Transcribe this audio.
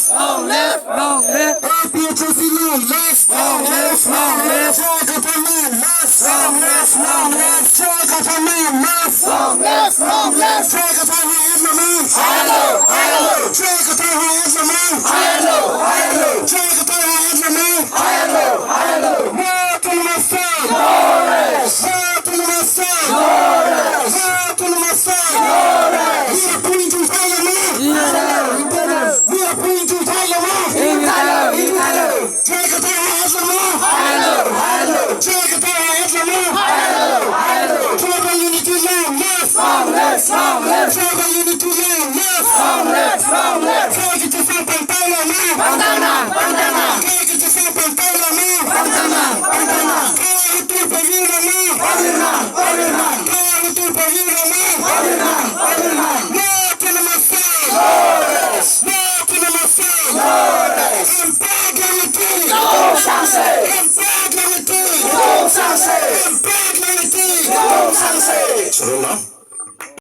left, long left, long left. APHC long left, long left, long left. Long left, long left, long left. Long left, long left. Hello, hello. Hello, hello. Hello, hello. More to the sun. Glorious. More to the sun. Glorious. More to the sun. Glorious. We are pulling to Parliament. We are pulling to Parliament. Hello. Tribal unity long left. Long left, long left. Tribal unity long left. Long left, long left. Target to Sampan Parliament. Pantana, Pantana. Target to Sampan Parliament. Pantana, Pantana. Target to Parliament. Pantana, Pantana. Target to Parliament. Pantana, Pantana. More to the Messiah. Glorious. More to the Messiah. Glorious. Empire unity. No sunset. Empire unity. No sunset. Empire unity. No sunset.